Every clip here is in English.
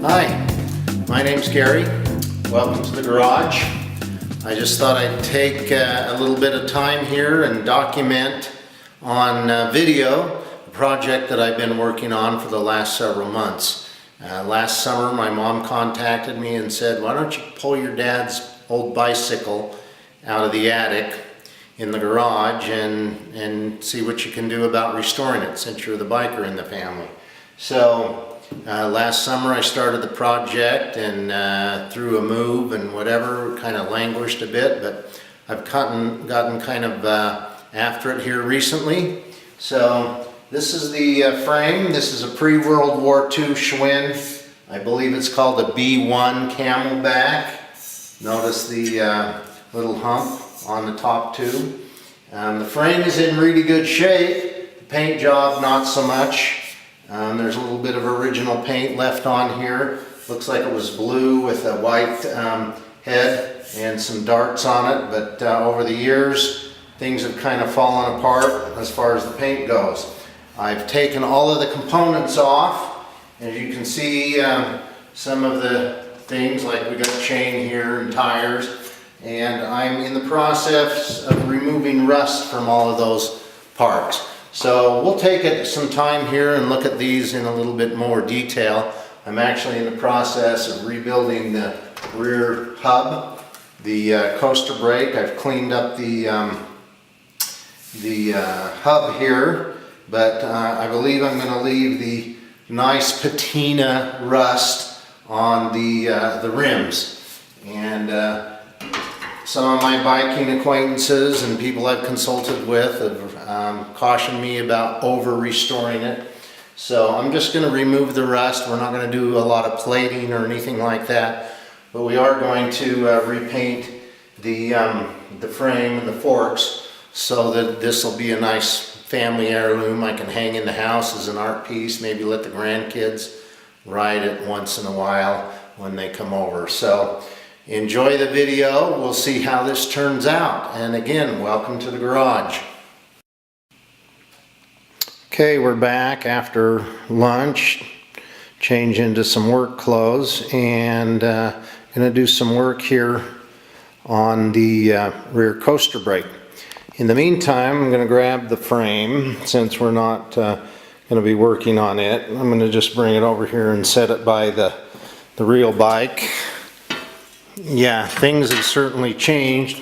Hi, my name's Gary. Welcome to the garage. I just thought I'd take a little bit of time here and document on video a project that I've been working on for the last several months. Last summer my mom contacted me and said, why don't you pull your dad's old bicycle out of the attic in the garage and see what you can do about restoring it since you're the biker in the family. So last summer I started the project, and through a move and whatever kind of languished a bit, but I've gotten kind of after it here recently. So this is the frame. This is a pre-World War II Schwinn. I believe it's called a B1 Camelback. Notice the little hump on the top tube. The frame is in really good shape. The paint job not so much. There's a little bit of original paint left on here. Looks like it was blue with a white head and some darts on it, but over the years things have kind of fallen apart as far as the paint goes. I've taken all of the components off. As you can see, some of the things, like we got chain here and tires, and I'm in the process of removing rust from all of those parts. So we'll take some time here and look at these in a little bit more detail. I'm actually in the process of rebuilding the rear hub, the coaster brake. I've cleaned up the hub here, but I believe I'm going to leave the nice patina rust on the rims. And some of my biking acquaintances and people I've consulted with have cautioned me about over restoring it. So I'm just going to remove the rust. We're not going to do a lot of plating or anything like that, but we are going to repaint the frame and the forks so that this will be a nice family heirloom I can hang in the house as an art piece, maybe let the grandkids ride it once in a while when they come over. So enjoy the video. We'll see how this turns out. And again, welcome to the garage. Okay, we're back after lunch, change into some work clothes, and gonna do some work here on the rear coaster brake. In the meantime, I'm gonna grab the frame since we're not gonna be working on it. I'm gonna just bring it over here and set it by the real bike. Yeah, things have certainly changed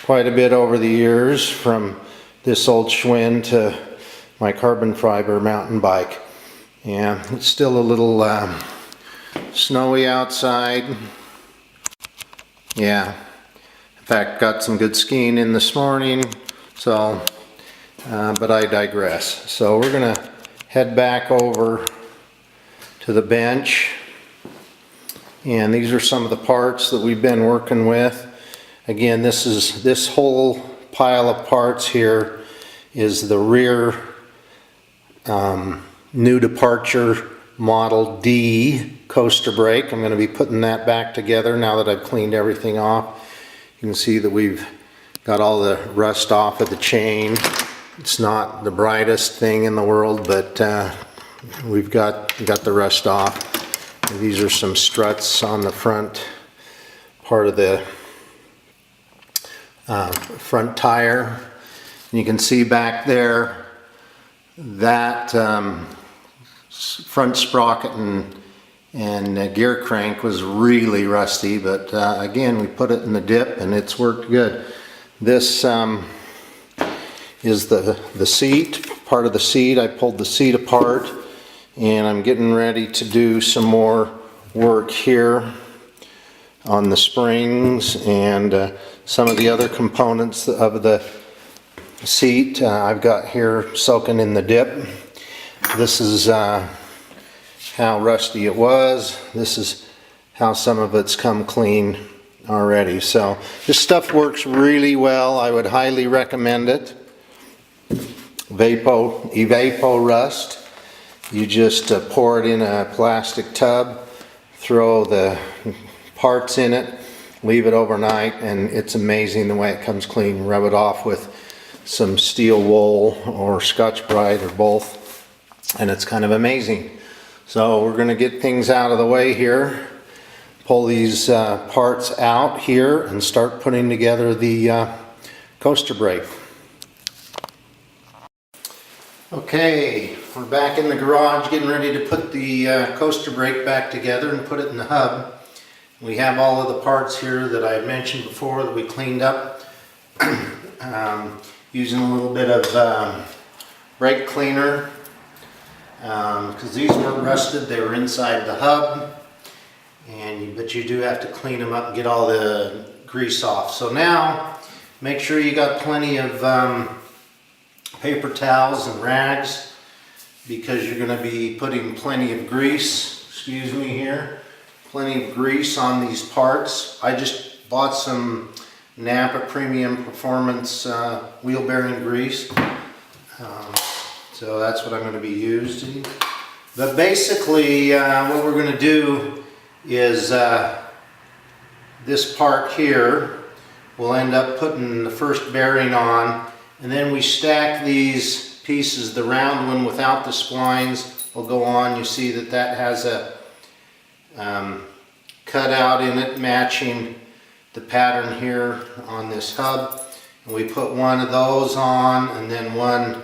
quite a bit over the years from this old Schwinn to my carbon fiber mountain bike. Yeah, it's still a little snowy outside. Yeah, in fact, got some good skiing in this morning, so, but I digress. So we're gonna head back over to the bench. And these are some of the parts that we've been working with. Again, this whole pile of parts here is the rear new departure Model D coaster brake. I'm going to be putting that back together now that I've cleaned everything off. You can see that we've got all the rust off of the chain. It's not the brightest thing in the world, but we've got the rust off. These are some struts on the front part of the front tire. And you can see back there that front sprocket and gear crank was really rusty, but again, we put it in the dip and it's worked good. This is the seat, part of the seat. I pulled the seat apart, and I'm getting ready to do some more work here on the springs and some of the other components of the seat I've got here soaking in the dip. This is how rusty it was. This is how some of it's come clean already. So this stuff works really well. I would highly recommend it. Evapo Rust. You just pour it in a plastic tub, throw the parts in it, leave it overnight, and it's amazing the way it comes clean. Rub it off with some steel wool or Scotch-Brite or both, and it's kind of amazing. So we're going to get things out of the way here, pull these parts out here and start putting together the coaster brake. Okay, we're back in the garage getting ready to put the coaster brake back together and put it in the hub. We have all of the parts here that I mentioned before that we cleaned up using a little bit of brake cleaner. Because these were rusted, they were inside the hub, but you do have to clean them up and get all the grease off. So now, make sure you got plenty of paper towels and rags, because you're going to be putting plenty of grease, excuse me here, plenty of grease on these parts. I just bought some Napa Premium Performance wheel bearing grease. So that's what I'm going to be using. But basically what we're going to do is this part here, we'll end up putting the first bearing on, and then we stack these pieces. The round one without the splines will go on. You see that that has a cutout in it matching the pattern here on this hub. And we put one of those on, and then one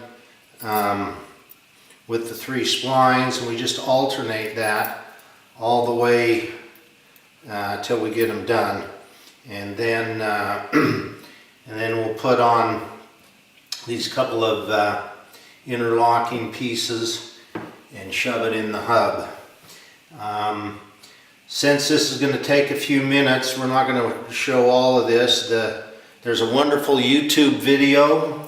with the 3 splines, and we just alternate that all the way till we get them done. And then we'll put on these couple of interlocking pieces and shove it in the hub. Since this is going to take a few minutes, we're not going to show all of this. There's a wonderful YouTube video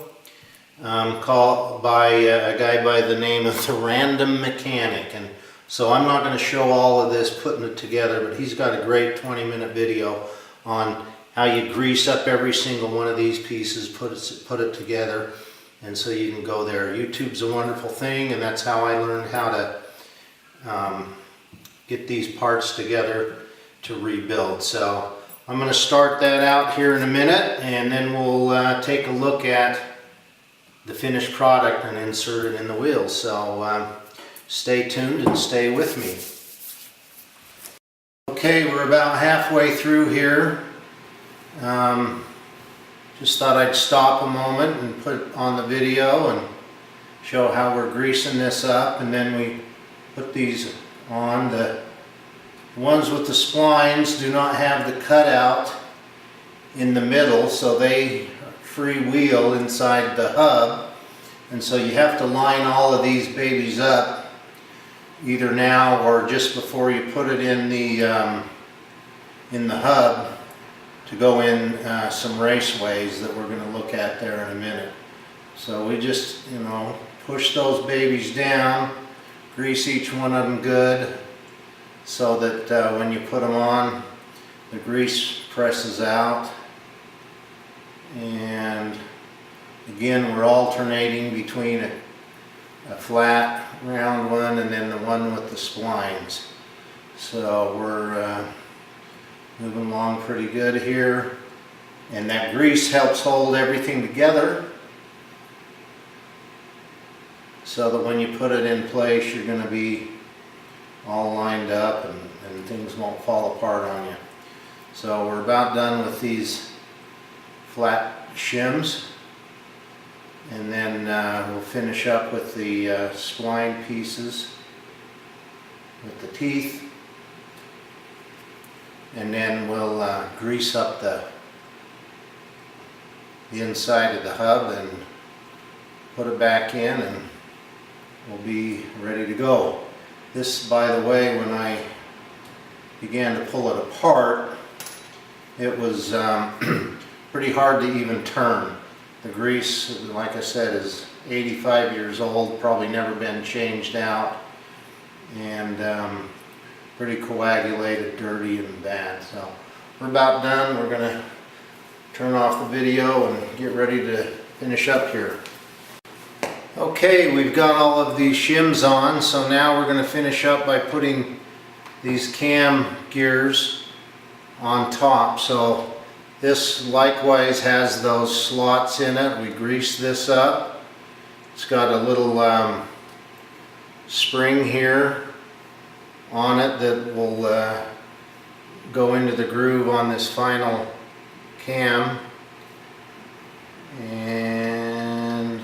called by a guy by the name of The Random Mechanic, and so I'm not going to show all of this putting it together, but he's got a great 20-minute video on how you grease up every single one of these pieces, put it together, and so you can go there. YouTube's a wonderful thing, and that's how I learned how to get these parts together to rebuild. So I'm going to start that out here in a minute, and then we'll take a look at the finished product and insert it in the wheels. So stay tuned and stay with me. Okay, we're about halfway through here. Just thought I'd stop a moment and put on the video and show how we're greasing this up, and then we put these on. The ones with the splines do not have the cutout in the middle, so they freewheel inside the hub, and so you have to line all of these babies up either now or just before you put it in the hub to go in some raceways that we're going to look at there in a minute. So we just, push those babies down, grease each one of them good, so that when you put them on, the grease presses out. And again, we're alternating between a flat round one and then the one with the splines. So we're moving along pretty good here, and that grease helps hold everything together so that when you put it in place, you're going to be all lined up and things won't fall apart on you. So we're about done with these flat shims, and then we'll finish up with the spline pieces with the teeth, and then we'll grease up the inside of the hub and put it back in, and we'll be ready to go. This, by the way, when I began to pull it apart, it was pretty hard to even turn. The grease, like I said, is 85 years old, probably never been changed out, and pretty coagulated, dirty, and bad. So we're about done. We're going to turn off the video and get ready to finish up here. Okay, we've got all of these shims on, so now we're going to finish up by putting these cam gears on top. So this likewise has those slots in it. We grease this up. It's got a little spring here on it that will go into the groove on this final cam. And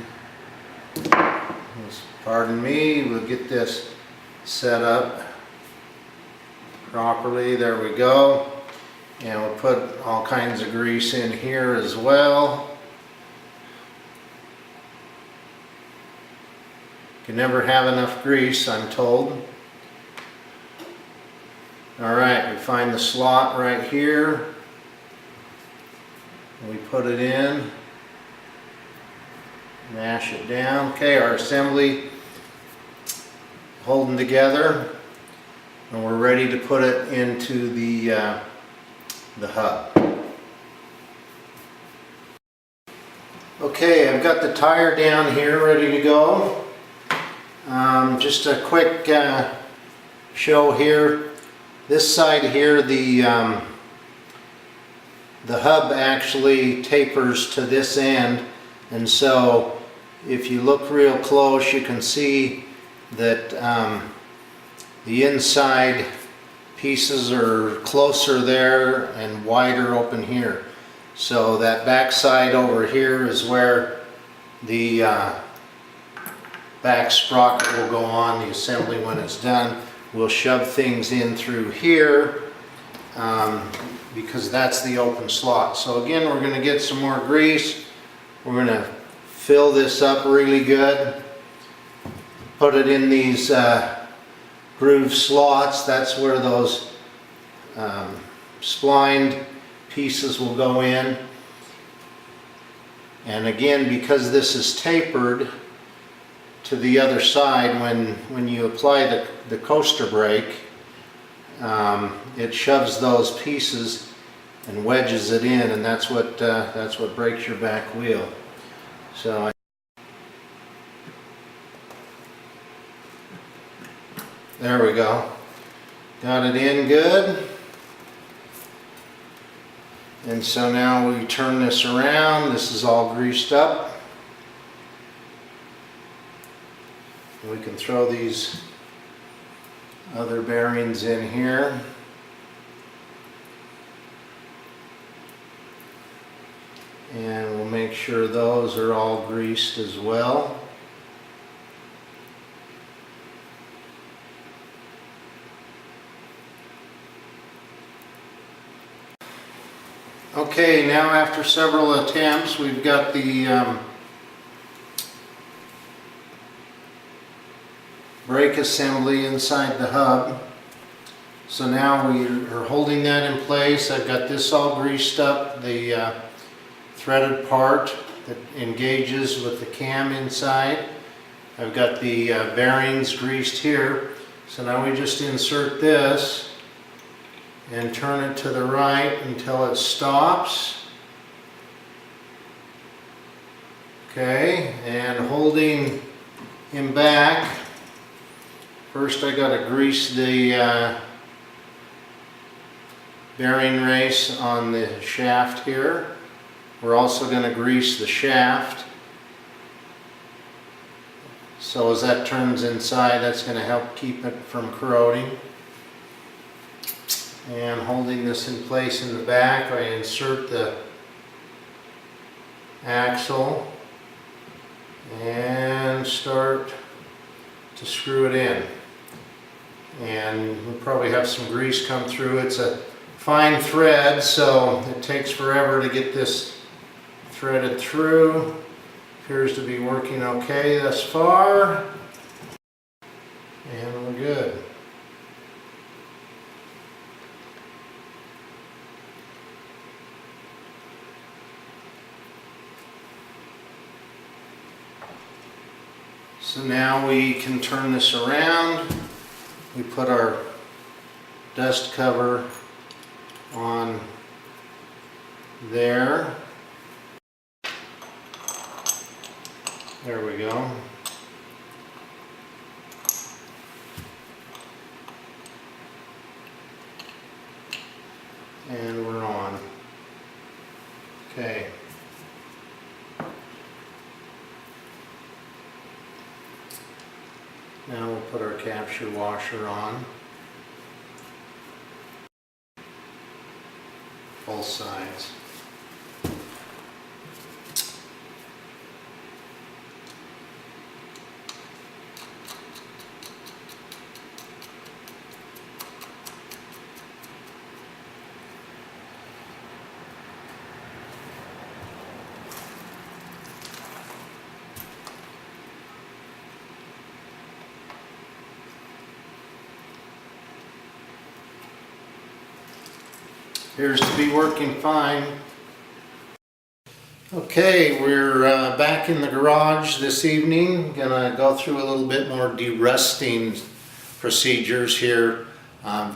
pardon me, we'll get this set up properly. There we go. And we'll put all kinds of grease in here as well. You can never have enough grease, I'm told. Alright, we find the slot right here. We put it in. Mash it down. Okay, our assembly holding together. And we're ready to put it into the hub. Okay, I've got the tire down here ready to go. Just a quick show here. This side here, the hub actually tapers to this end, and so if you look real close, you can see that the inside pieces are closer there and wider open here. So that back side over here is where the back sprocket will go on, the assembly when it's done. We'll shove things in through here because that's the open slot. So again, we're going to get some more grease. We're going to fill this up really good. Put it in these groove slots. That's where those splined pieces will go in. And again, because this is tapered to the other side, when you apply the coaster brake, it shoves those pieces and wedges it in, and that's what breaks your back wheel. So there we go. Got it in good. And so now we turn this around. This is all greased up. We can throw these other bearings in here. And we'll make sure those are all greased as well. Okay, now after several attempts, we've got the brake assembly inside the hub. So now we are holding that in place. I've got this all greased up, the threaded part that engages with the cam inside. I've got the bearings greased here. So now we just insert this and turn it to the right until it stops. Okay, and holding him back, first I got to grease the bearing race on the shaft here. We're also going to grease the shaft. So as that turns inside, that's going to help keep it from corroding. And holding this in place in the back, I insert the axle and start to screw it in. And we'll probably have some grease come through. It's a fine thread, so it takes forever to get this threaded through. Appears to be working okay thus far. And we're good. So now we can turn this around. We put our dust cover on there. There we go. And we're on. Okay. Now we'll put our capture washer on. both sides. Appears to be working fine. Okay, we're back in the garage this evening. Gonna go through a little bit more de-rusting procedures here.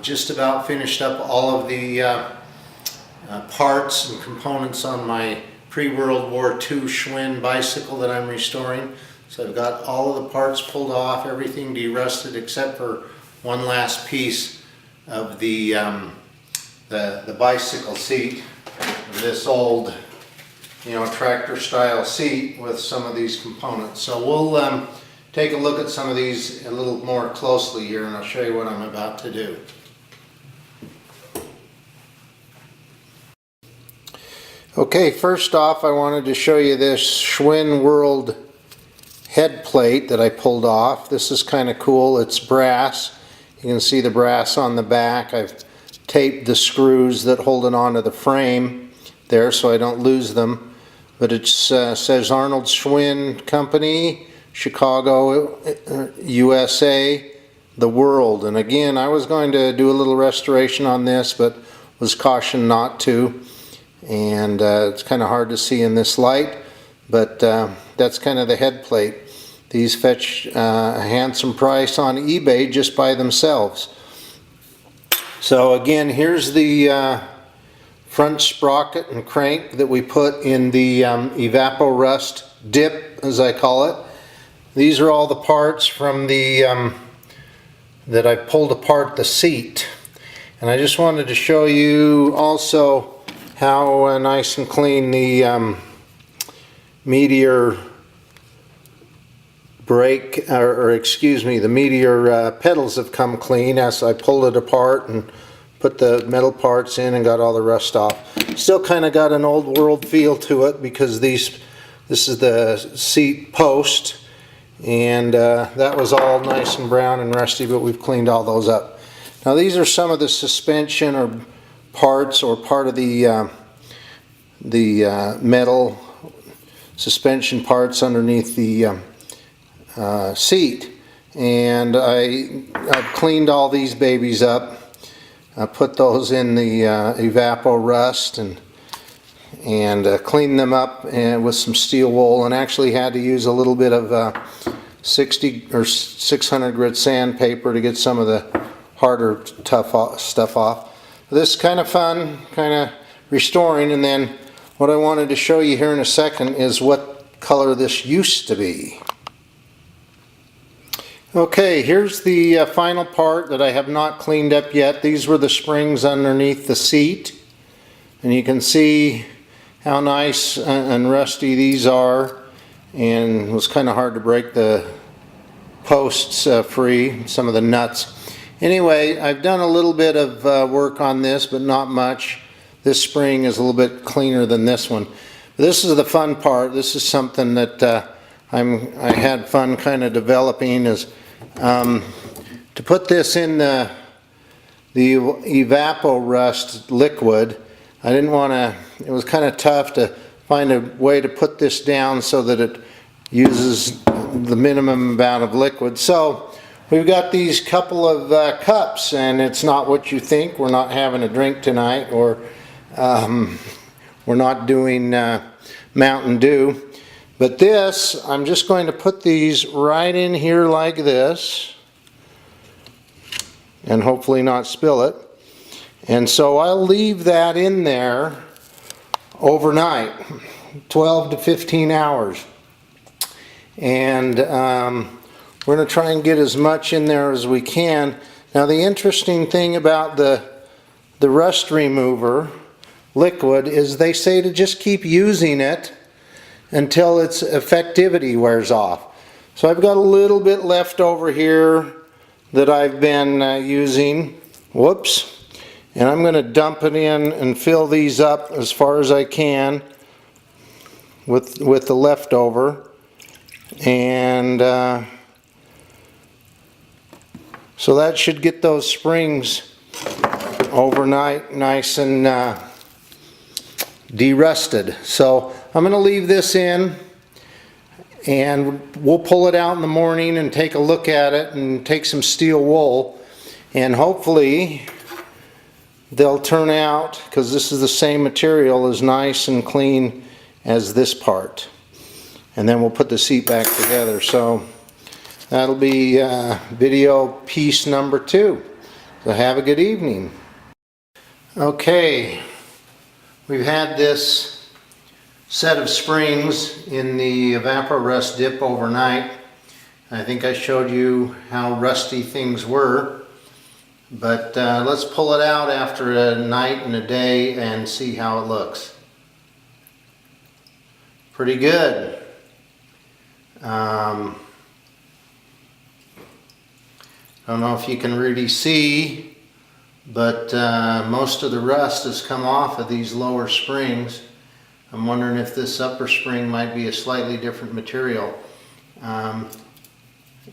Just about finished up all of the parts and components on my pre-World War II Schwinn bicycle that I'm restoring. So I've got all of the parts pulled off, everything de-rusted except for one last piece of the bicycle seat, this old, tractor style seat with some of these components. So we'll take a look at some of these a little more closely here, and I'll show you what I'm about to do. Okay, first off I wanted to show you this Schwinn World head plate that I pulled off. This is kind of cool. It's brass. You can see the brass on the back. I've taped the screws that hold it onto the frame there so I don't lose them. But it says Arnold Schwinn Company, Chicago, USA, the world. And again, I was going to do a little restoration on this, but was cautioned not to. And it's kind of hard to see in this light, but that's kind of the head plate. These fetch a handsome price on eBay just by themselves. So again, here's the front sprocket and crank that we put in the evapor-rust dip, as I call it. These are all the parts from the that I pulled apart the seat. And I just wanted to show you also how nice and clean the Meteor brake, the Meteor pedals have come clean as I pulled it apart and put the metal parts in and got all the rust off. Still kind of got an old world feel to it because this is the seat post, and that was all nice and brown and rusty, but we've cleaned all those up. Now these are some of the suspension or parts or part of the metal suspension parts underneath the seat, and I've cleaned all these babies up. I put those in the evapor-rust and cleaned them up with some steel wool, and actually had to use a little bit of 60 or 600 grit sandpaper to get some of the harder, tough stuff off. This is kind of fun, kind of restoring. And then what I wanted to show you here in a second is what color this used to be. Okay, here's the final part that I have not cleaned up yet. These were the springs underneath the seat, and you can see how nice and rusty these are, and it was kind of hard to break the posts free, some of the nuts. Anyway, I've done a little bit of work on this, but not much. This spring is a little bit cleaner than this one. This is the fun part. This is something that I had fun kind of developing, is to put this in the evapor-rust liquid. I didn't want to, it was kind of tough to find a way to put this down so that it uses the minimum amount of liquid. So we've got these couple of cups, and it's not what you think. We're not having a drink tonight, or we're not doing Mountain Dew. But this, I'm just going to put these right in here like this, and hopefully not spill it. And so I'll leave that in there overnight, 12 to 15 hours. And we're going to try and get as much in there as we can. Now the interesting thing about the rust remover liquid is they say to just keep using it until its effectivity wears off. So I've got a little bit left over here that I've been using. Whoops. And I'm going to dump it in and fill these up as far as I can with the leftover. And so that should get those springs overnight nice and de-rusted. So I'm going to leave this in, and we'll pull it out in the morning and take a look at it and take some steel wool, and hopefully they'll turn out, because this is the same material, as nice and clean as this part. And then we'll put the seat back together. So that'll be video piece number 2. So have a good evening. Okay, we've had this set of springs in the Evapor-Rust dip overnight. I think I showed you how rusty things were, but let's pull it out after a night and a day and see how it looks. Pretty good. I don't know if you can really see, but most of the rust has come off of these lower springs. I'm wondering if this upper spring might be a slightly different material. And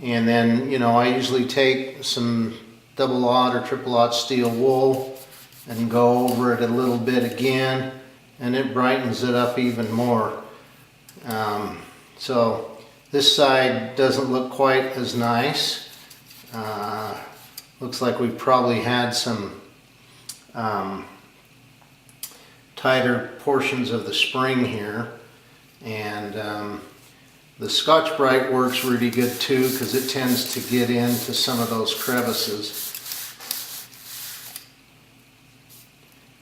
then, you know, I usually take some double-aught or triple-aught steel wool and go over it a little bit again, and it brightens it up even more. So this side doesn't look quite as nice. Looks like we've probably had some tighter portions of the spring here, and the Scotch-Brite works really good too, because it tends to get into some of those crevices.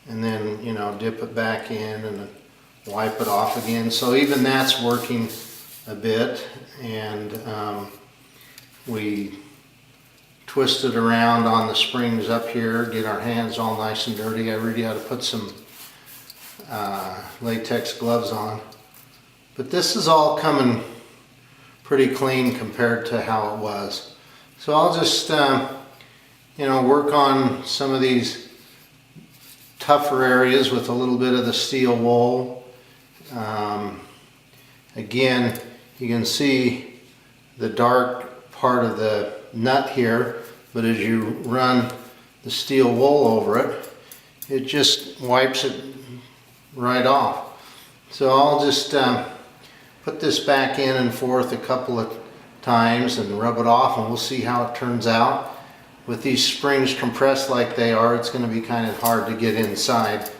And then, you know, dip it back in and wipe it off again. So even that's working a bit, and we twist it around on the springs up here, get our hands all nice and dirty. I really ought to put some latex gloves on. But this is all coming pretty clean compared to how it was. So I'll just, you know, work on some of these tougher areas with a little bit of the steel wool. Again, you can see the dark part of the nut here, but as you run the steel wool over it, it just wipes it right off. So I'll just put this back in and forth a couple of times and rub it off, and we'll see how it turns out. With these springs compressed like they are, it's going to be kind of hard to get inside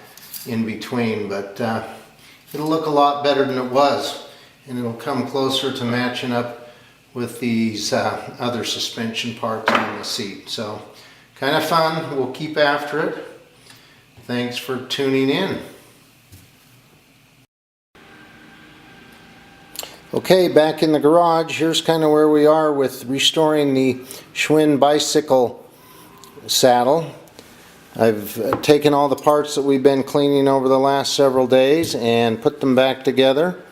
in between, but it'll look a lot better than it was, and it'll come closer to matching up with these other suspension parts on the seat. So kind of fun. We'll keep after it. Thanks for tuning in. Okay, back in the garage. Here's kind of where we are with restoring the Schwinn bicycle saddle. I've taken all the parts that we've been cleaning over the last several days and put them back together.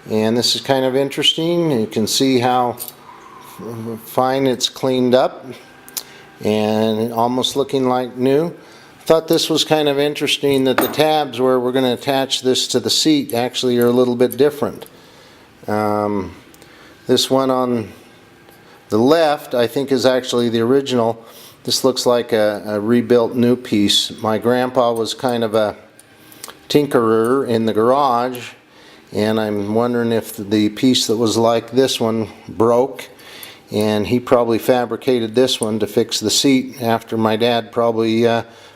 And this is kind of interesting. You can see how fine it's cleaned up and almost looking like new. I thought this was kind of interesting that the tabs where we're going to attach this to the seat actually are a little bit different. This one on the left I think is actually the original. This looks like a rebuilt new piece. My grandpa was kind of a tinkerer in the garage, and I'm wondering if the piece that was like this one broke, and he probably fabricated this one to fix the seat after my dad probably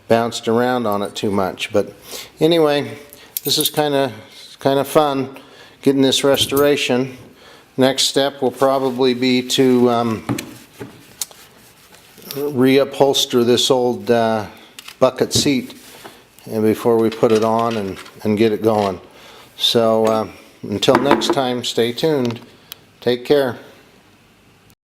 bounced around on it too much. But anyway, this is kind of fun getting this restoration. Next step will probably be to reupholster this old bucket seat and before we put it on and get it going. So until next time, stay tuned. Take care.